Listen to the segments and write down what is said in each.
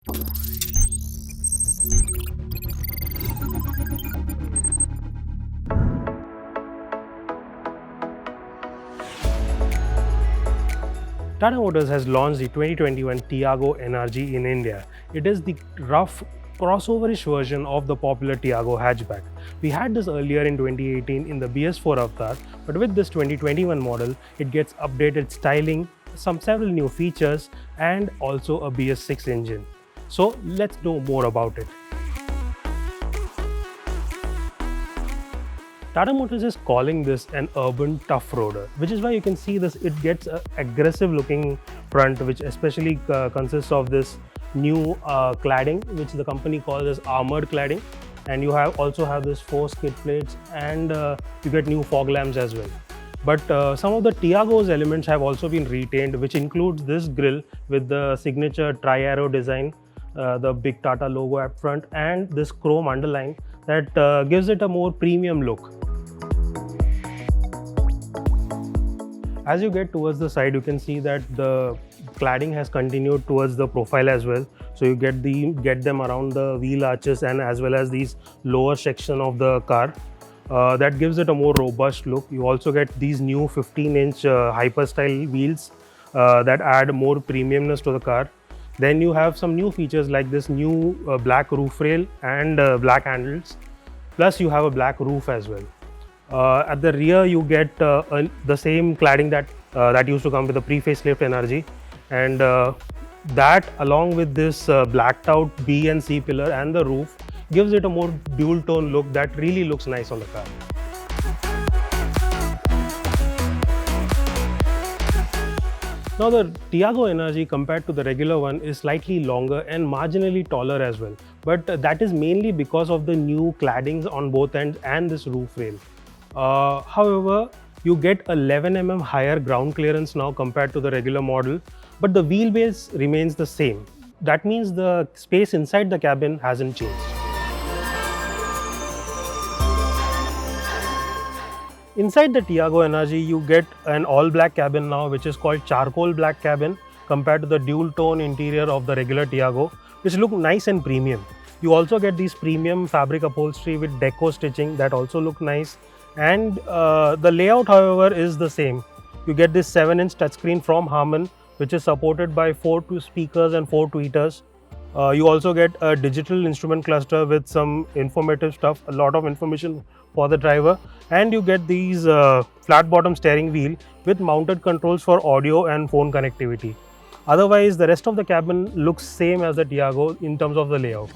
Tata Motors has launched the 2021 Tiago NRG in India. It is the rough crossoverish version of the popular Tiago hatchback. We had this earlier in 2018 in the BS4 Avatar, but with this 2021 model, it gets updated styling, several new features, and also a BS6 engine. So let's know more about it. Tata Motors is calling this an urban tough roader, which is why you can see this. It gets an aggressive looking front, which especially consists of this new cladding, which the company calls as armored cladding. And you also have this 4 skid plates, and you get new fog lamps as well. But some of the Tiago's elements have also been retained, which includes this grille with the signature tri-arrow design, the big Tata logo up front, and this chrome underline that gives it a more premium look. As you get towards the side, you can see that the cladding has continued towards the profile as well. So you get them around the wheel arches and as well as these lower section of the car. That gives it a more robust look. You also get these new 15-inch hyper style wheels that add more premiumness to the car. Then you have some new features like this new black roof rail and black handles. Plus you have a black roof as well. At the rear, you get the same cladding that used to come with the pre-facelift NRG, and that along with this blacked out B and C pillar and the roof gives it a more dual tone look that really looks nice on the car. Now the Tiago NRG compared to the regular one is slightly longer and marginally taller as well, but that is mainly because of the new claddings on both ends and this roof rail. However, you get 11 mm higher ground clearance now compared to the regular model, but the wheelbase remains the same. That means the space inside the cabin hasn't changed. Inside the Tiago NRG, you get an all-black cabin now, which is called charcoal black cabin, compared to the dual-tone interior of the regular Tiago, which look nice and premium. You also get these premium fabric upholstery with deco stitching that also look nice. And the layout, however, is the same. You get this 7-inch touchscreen from Harman, which is supported by 4 speakers and 4 tweeters. You also get a digital instrument cluster with some informative stuff, a lot of information for the driver. And you get these flat bottom steering wheel with mounted controls for audio and phone connectivity. Otherwise, the rest of the cabin looks same as the Tiago in terms of the layout.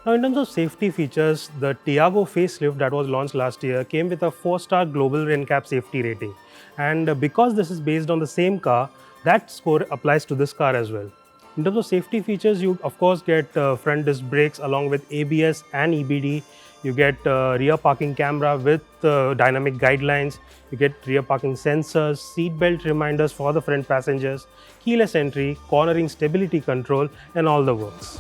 Now, in terms of safety features, the Tiago facelift that was launched last year came with a 4-star global NCAP safety rating. And because this is based on the same car, that score applies to this car as well. In terms of safety features, you of course get front disc brakes along with ABS and EBD. You get rear parking camera with dynamic guidelines. You get rear parking sensors, seat belt reminders for the front passengers, keyless entry, cornering stability control, and all the works.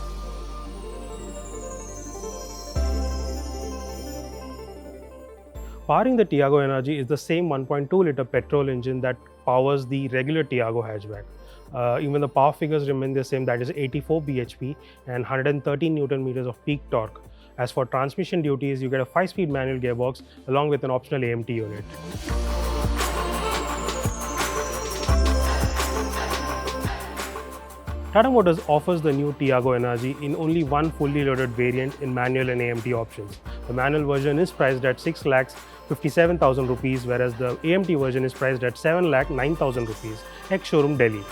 Powering the Tiago NRG is the same 1.2-liter petrol engine that powers the regular Tiago hatchback. Even the power figures remain the same, that is 84 bhp and 113 Nm of peak torque. As for transmission duties, you get a 5-speed manual gearbox along with an optional AMT unit. Tata Motors offers the new Tiago NRG in only one fully loaded variant in manual and AMT options. The manual version is priced at 6,57,000 rupees, whereas the AMT version is priced at 7,09,000 rupees, ex-showroom Delhi.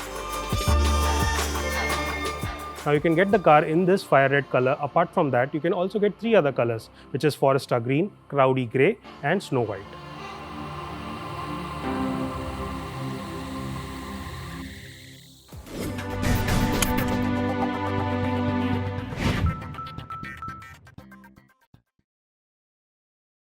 Now you can get the car in this fire red color. Apart from that, you can also get 3 other colors, which is Forester Green, Cloudy Grey and Snow White.